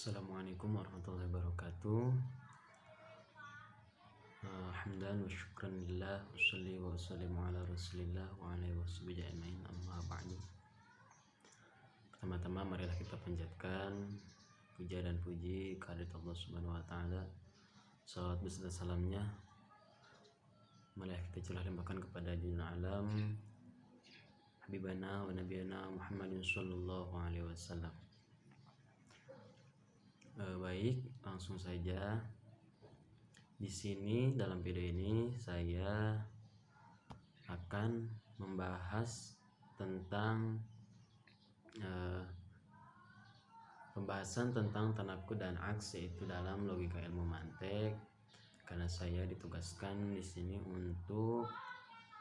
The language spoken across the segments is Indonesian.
Assalamualaikum warahmatullahi wabarakatuh. Hamdan wa syukran lillah wa sholli wa sallimu ala rasulillah wa ala washabihi ajmain, amma ba'du. Pertama-tama marilah kita panjatkan puja dan puji kehadirat Allah Subhanahu wa taala. Salawat beserta salamnya marilah kita curah limpahkan kepada junjungan alam habibana wa nabiyana Muhammadin sallallahu alaihi wasallam. Baik, langsung saja. Di sini dalam video ini saya akan membahas tentang pembahasan tentang tanakud dan aks, yaitu dalam logika ilmu mantek, karena saya ditugaskan di sini untuk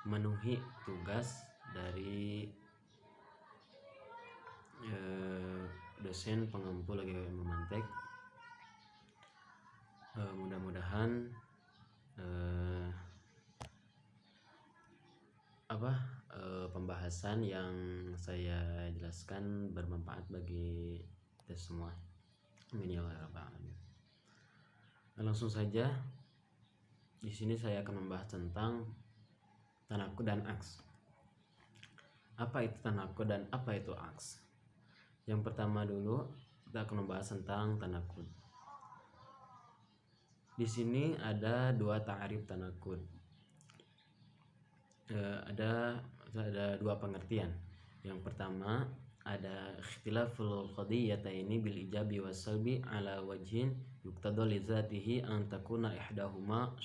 memenuhi tugas dari dosen pengampu logika ilmu mantek. Mudah-mudahan pembahasan yang saya jelaskan bermanfaat bagi kita semua. Amin ya rabbal alamin. Langsung saja, di sini saya akan membahas tentang tanakud dan aks. Apa itu tanakud dan apa itu aks? Yang pertama dulu kita akan membahas tentang tanakud. Di sini ada dua ta'rif tanakud. Ada dua pengertian. Yang pertama ada ikhtilaful qadiyataini bil ijabi was salbi ala wajhin yuqtada li dzatihi an takuna ihdahuma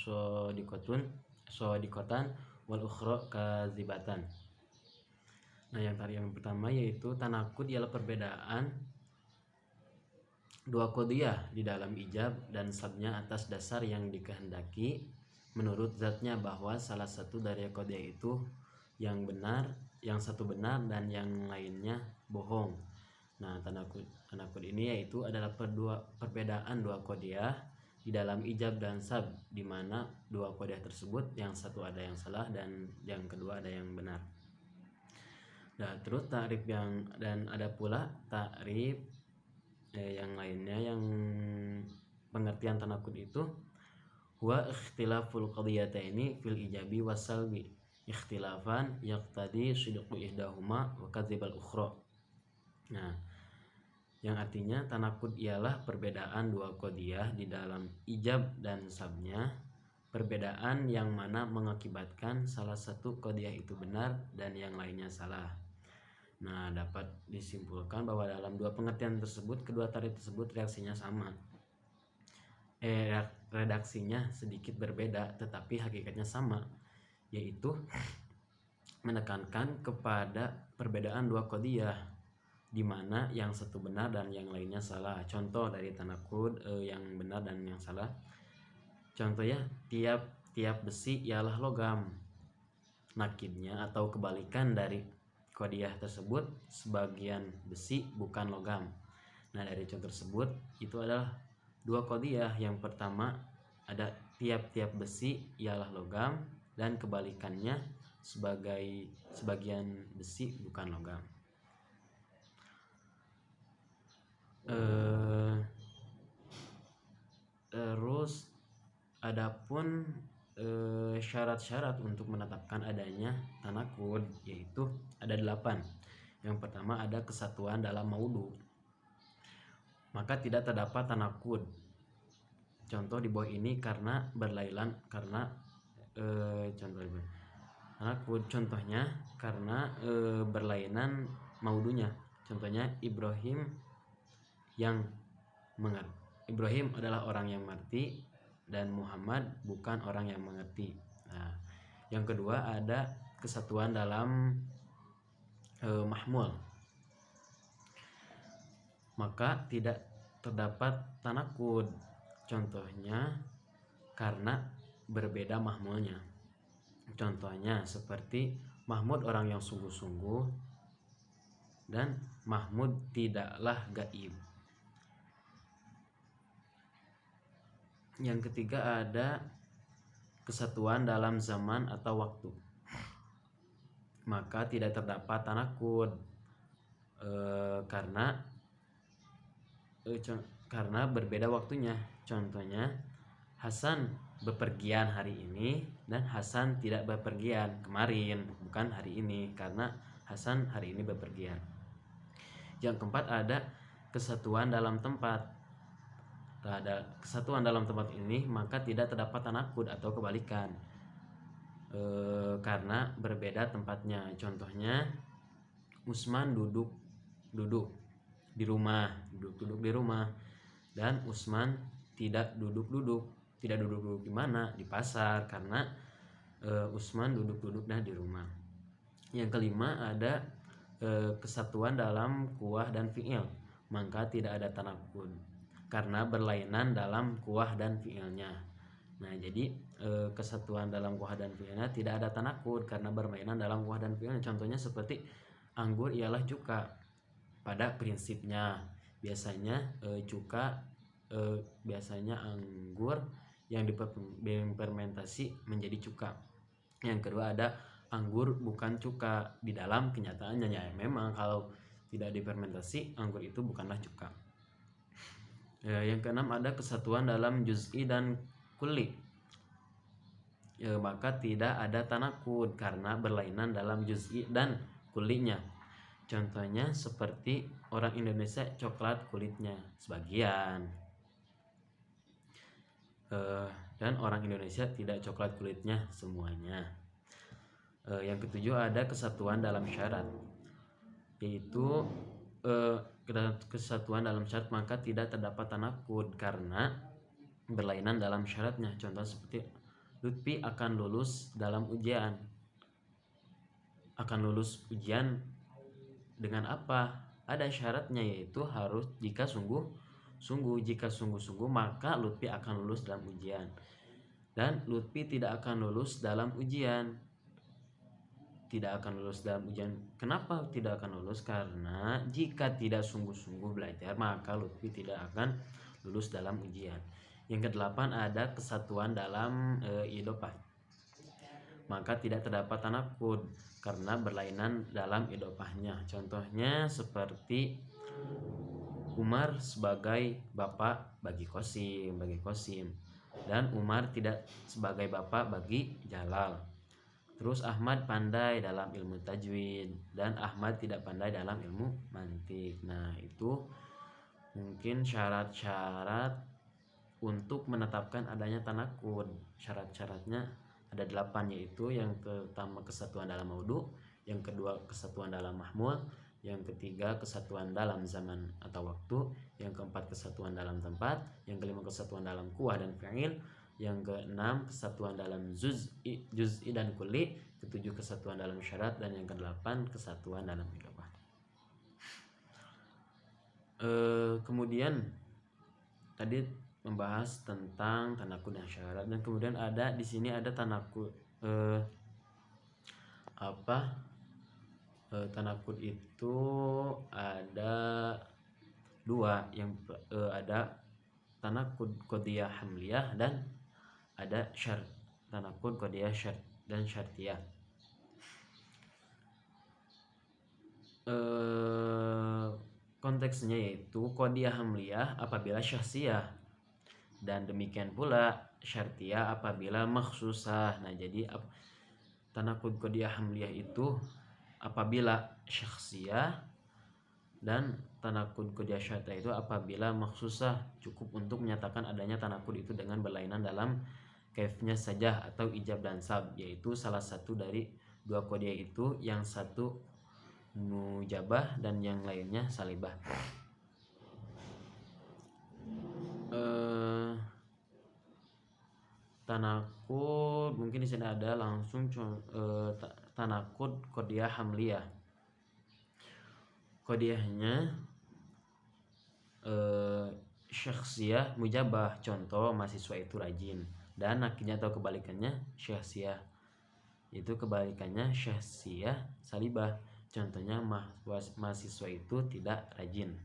shadiqatan wal ukhra kadzibatan. Nah, yang pertama yaitu tanakud ialah perbedaan dua qadiyah di dalam ijab dan sabnya atas dasar yang dikehendaki menurut zatnya, bahwa salah satu dari qadiyah itu yang benar, yang satu benar dan yang lainnya bohong. Nah, tanakud ini yaitu adalah perbedaan dua qadiyah di dalam ijab dan sab, di mana dua qadiyah tersebut yang satu ada yang salah dan yang kedua ada yang benar. Nah, terus ta'rif dan ada pula ta'rif yang lainnya, yang pengertian tanakud itu huwa ikhtilaful qadiyataini fil ijabi wasalbi ikhtilafan yaqtadi sidqu ihdahuma wa kadzibal ukhra. Nah, yang artinya tanakud ialah perbedaan dua qadiyah di dalam ijab dan sabnya, perbedaan yang mana mengakibatkan salah satu qadiyah itu benar dan yang lainnya salah. Nah, dapat disimpulkan bahwa dalam dua pengertian tersebut, kedua ta'rif tersebut redaksinya sama. Redaksinya sedikit berbeda tetapi hakikatnya sama, yaitu menekankan kepada perbedaan dua qadiyah di mana yang satu benar dan yang lainnya salah. Contoh dari tanakud yang benar dan yang salah. Contohnya, tiap besi ialah logam. Nakidnya atau kebalikan dari qadiyah tersebut, sebagian besi bukan logam. Nah, dari contoh tersebut itu adalah dua qadiyah. Yang pertama ada tiap besi ialah logam dan kebalikannya sebagian besi bukan logam. Terus adapun syarat-syarat untuk menetapkan adanya tanakud yaitu ada 8. Yang pertama ada kesatuan dalam maudu, maka tidak terdapat tanakud. Contoh di bawah ini karena berlainan, karena contohnya karena berlainan maudunya. Contohnya Ibrahim adalah orang yang mengerti dan Muhammad bukan orang yang mengerti. Nah, yang kedua ada kesatuan dalam mahmul, maka tidak terdapat tanakud. Contohnya karena berbeda mahmulnya. Contohnya seperti Mahmud orang yang sungguh-sungguh dan Mahmud tidaklah gaib. Yang ketiga ada kesatuan dalam zaman atau waktu, maka tidak terdapat tanakud karena karena berbeda waktunya. Contohnya, Hasan bepergian hari ini dan Hasan tidak bepergian kemarin, bukan hari ini, karena Hasan hari ini bepergian. Yang keempat ada kesatuan dalam tempat. Ada kesatuan dalam tempat ini maka tidak terdapat tanakud atau kebalikan, karena berbeda tempatnya. Contohnya, Usman duduk di rumah, duduk di rumah, dan Usman tidak duduk di mana? Di pasar, karena Usman duduk di rumah. Yang kelima ada kesatuan dalam kuah dan fiil, maka tidak ada tanakud karena berlainan dalam kuah dan fiilnya. Nah, jadi kesatuan dalam kuah dan fiilnya tidak ada tanakud karena berlainan dalam kuah dan fiilnya. Contohnya seperti anggur ialah cuka. Pada prinsipnya biasanya cuka biasanya anggur yang difermentasi menjadi cuka. Yang kedua ada anggur bukan cuka. Di dalam kenyataannya ya memang kalau tidak difermentasi anggur itu bukanlah cuka. Yang keenam ada kesatuan dalam juz'i dan kulli, maka tidak ada tanakud karena berlainan dalam juz'i dan kullinya. Contohnya seperti orang Indonesia coklat kulitnya sebagian, dan orang Indonesia tidak coklat kulitnya semuanya. Yang ketujuh ada kesatuan dalam syarat, yaitu kesatuan dalam syarat maka tidak terdapat tanakud karena berlainan dalam syaratnya. Contoh seperti Lutfi akan lulus dalam ujian. Akan lulus ujian dengan apa? Ada syaratnya, yaitu harus jika sungguh-sungguh. Jika sungguh-sungguh maka Lutfi akan lulus dalam ujian. Dan Lutfi tidak akan lulus dalam ujian. Tidak akan lulus dalam ujian. Kenapa tidak akan lulus? Karena jika tidak sungguh-sungguh belajar maka Lutfi tidak akan lulus dalam ujian. Yang kedelapan ada kesatuan dalam idopah, maka tidak terdapat tanakud karena berlainan dalam idopahnya. Contohnya seperti Umar sebagai bapak bagi Qasim, dan Umar tidak sebagai bapak bagi Jalal. Terus Ahmad pandai dalam ilmu tajwid dan Ahmad tidak pandai dalam ilmu mantik. Nah, itu mungkin syarat-syarat untuk menetapkan adanya tanakud. Syarat-syaratnya ada 8, yaitu yang pertama kesatuan dalam maudhu, yang kedua kesatuan dalam mahmul, yang ketiga kesatuan dalam zaman atau waktu, yang keempat kesatuan dalam tempat, yang kelima kesatuan dalam kuah dan fi'il, yang keenam kesatuan dalam juz'i dan kulli, ketujuh kesatuan dalam syarat, dan yang kedelapan kesatuan dalam idopah. Kemudian tadi membahas tentang tanakud dan syarat, dan kemudian ada di sini ada tanakud tanakud itu ada 2, yang ada tanakud qadiyah hamliyah dan ada syarat. Tanakud qadiyah syarat dan syartiyah. Konteksnya yaitu qadiyah hamliyah apabila syahsiyah, dan demikian pula syartiyah apabila makhsusah. Nah, jadi tanakud qadiyah hamliyah itu apabila syakhsiyah, dan tanakud qadiyah syartiyah itu apabila makhsusah. Cukup untuk menyatakan adanya tanakud itu dengan berlainan dalam kaifnya saja atau ijab dan sab, yaitu salah satu dari 2 qadiyah itu, yang satu mujabah dan yang lainnya salibah. Tanakud mungkin di sini ada langsung tanakud qadiyah hamliyah. Qadiyahnya syakhsiyah mujabah, contoh mahasiswa itu rajin, dan akhirnya atau kebalikannya syakhsiyah, itu kebalikannya syakhsiyah salibah, contohnya mahasiswa itu tidak rajin.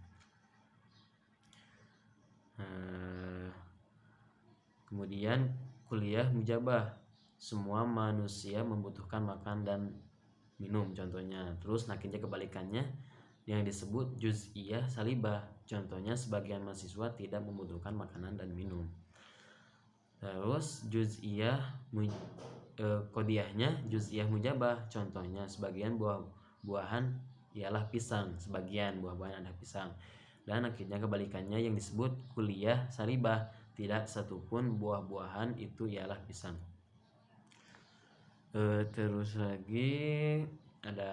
Kemudian kuliah mujabah, semua manusia membutuhkan makan dan minum, contohnya. Terus nakirnya kebalikannya yang disebut juz'iyah salibah. Contohnya sebagian mahasiswa tidak membutuhkan makanan dan minum. Terus qodiyahnya juz'iyah mujabah. Contohnya sebagian buah-buahan ialah pisang, sebagian buah-buahan ada pisang. Dan akhirnya kebalikannya yang disebut kulliyah salibah, tidak satupun buah-buahan itu ialah pisang. Terus lagi ada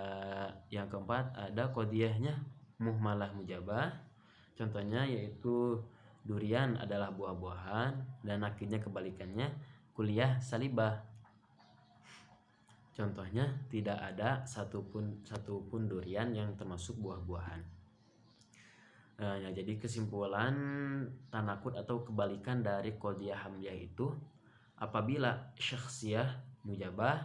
yang keempat, ada qodiyahnya muhmalah mujabah. Contohnya yaitu durian adalah buah-buahan, dan akhirnya kebalikannya kulliyah salibah. Contohnya tidak ada satupun durian yang termasuk buah-buahan. Ya, jadi kesimpulan tanakut atau kebalikan dari qodiyah hamliyah itu, apabila syakhsiyah mujabah,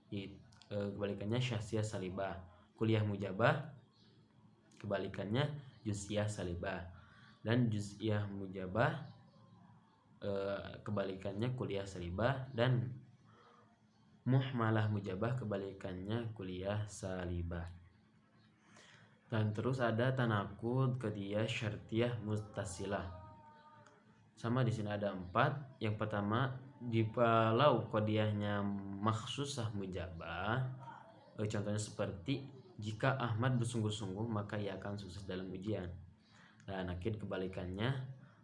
kebalikannya syakhsiyah salibah. Kulliyah mujabah, kebalikannya juz'iyah salibah. Dan juz'iyah mujabah, kebalikannya kulliyah salibah. Dan muhmalah mujabah, kebalikannya kulliyah salibah. Dan terus ada tanakud qodiyah syartiyah muttasilah. Sama di sini ada 4. Yang pertama, jikalau qodiyahnya makhsusah mujabah, contohnya seperti jika Ahmad bersungguh-sungguh maka ia akan sukses dalam ujian. Dan akhir kebalikannya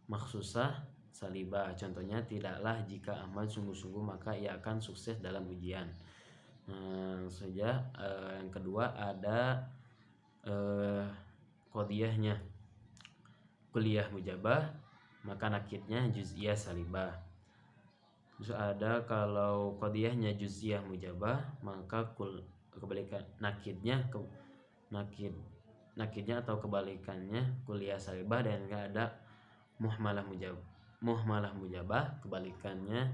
makhsusah salibah. Contohnya tidaklah jika Ahmad sungguh-sungguh maka ia akan sukses dalam ujian. Yang kedua ada qodiyahnya kulliyah mujabah, maka nakidnya juz'iyah salibah. Terus ada kalau qodiyahnya juz'iyah mujabah, maka kebalikan nakidnya atau kebalikannya kulliyah salibah. Dan ada muhmalah mujabah, kebalikannya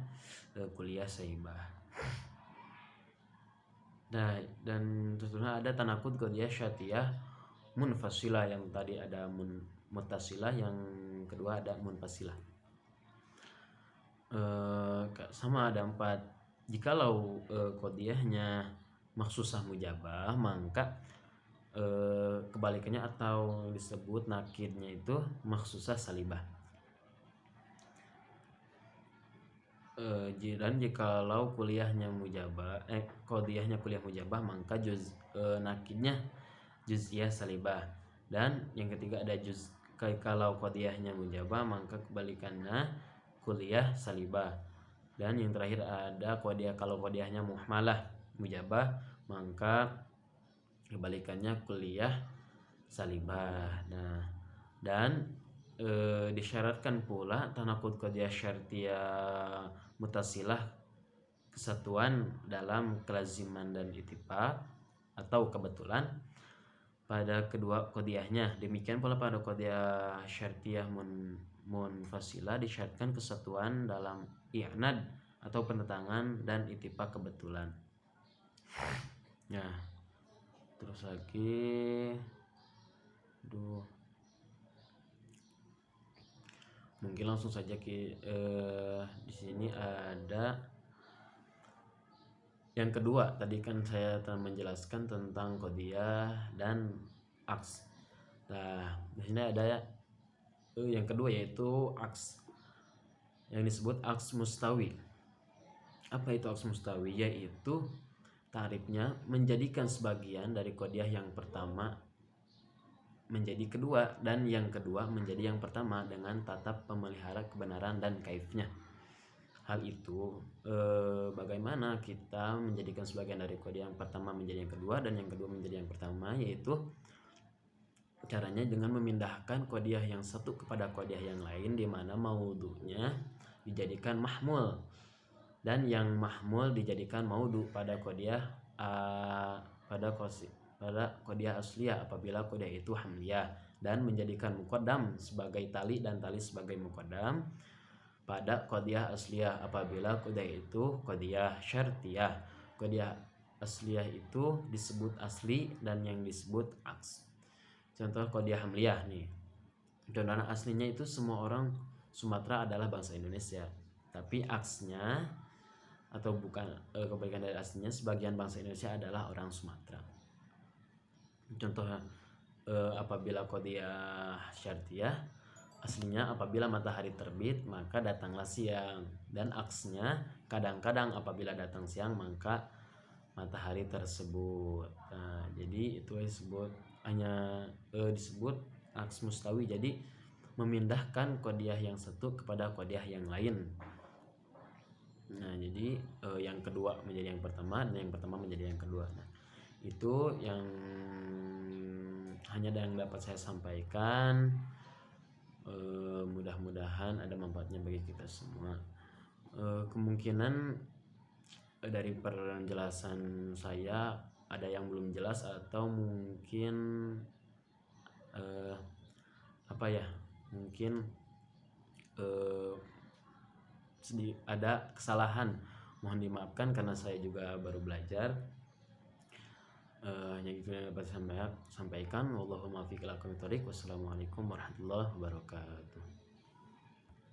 kulliyah salibah. Nah, dan tentunya ada tanakud qodiyah syartiyah munfasilah. Yang tadi ada muttasilah, yang kedua ada munfasilah. Sama ada 4. Jikalau qodiyahnya makhsusah mujabah, maka kebalikannya atau disebut nakidnya itu makhsusah salibah. Dan jikalau qodiyahnya kulliyah mujabah, maka nakidnya juz'iyah salibah. Dan yang ketiga ada kalau qodiyahnya mujabah, maka kebalikannya kulliyah salibah. Dan yang terakhir ada kalau qodiyahnya muhmalah mujabah, maka kebalikannya kulliyah salibah. Nah, dan disyaratkan pula tanakud qodiyah syartiyah mutasilah kesatuan dalam kelaziman dan ittifaq atau kebetulan pada kedua qodiyahnya. Demikian pula pada qodiyah syartiyah munfasilah disyaratkan kesatuan dalam i'nad atau penentangan dan ittifaq kebetulan. Nah, terus lagi mungkin langsung saja di sini ada yang kedua. Tadi kan saya telah menjelaskan tentang qodiyah dan aks. Nah, di sini ada yang kedua, yaitu aks, yang disebut aks mustawi. Apa itu aks mustawi? Yaitu tarifnya menjadikan sebagian dari qodiyah yang pertama menjadi kedua, dan yang kedua menjadi yang pertama dengan tatap pemelihara kebenaran dan kaifnya. Hal itu bagaimana kita menjadikan sebagian dari qodiyah yang pertama menjadi yang kedua dan yang kedua menjadi yang pertama, yaitu caranya dengan memindahkan qodiyah yang satu kepada qodiyah yang lain, di mana maudhu'nya dijadikan mahmul dan yang mahmul dijadikan maudhu pada qodiyah qodiyah asliyah apabila qodiyah itu hamliyah, dan menjadikan muqaddam sebagai tali dan tali sebagai muqaddam pada qodiyah asliyah apabila qodiyah itu qodiyah syartiyah. Qodiyah asliyah itu disebut asli dan yang disebut aks. Contoh qodiyah hamliyah nih. Contohnya aslinya itu semua orang Sumatera adalah bangsa Indonesia, tapi aksnya atau bukan kebalikan dari aslinya, sebagian bangsa Indonesia adalah orang Sumatera. Contohnya apabila qadiyah syartiyah aslinya apabila matahari terbit maka datanglah siang, dan aksnya kadang-kadang apabila datang siang maka matahari tersebut. Nah, jadi itu disebut hanya disebut aks mustawi, jadi memindahkan qadiyah yang satu kepada qadiyah yang lain. Nah, jadi yang kedua menjadi yang pertama dan yang pertama menjadi yang kedua. Nah, itu yang hanya yang dapat saya sampaikan. Mudah-mudahan ada manfaatnya bagi kita semua. Kemungkinan dari penjelasan saya ada yang belum jelas atau mungkin mungkin ada kesalahan, mohon dimaafkan karena saya juga baru belajar. Hanya itu yang dapat saya sampaikan. Wallahumma fiq ila aqwamit thoriq. Wassalamualaikum warahmatullahi wabarakatuh.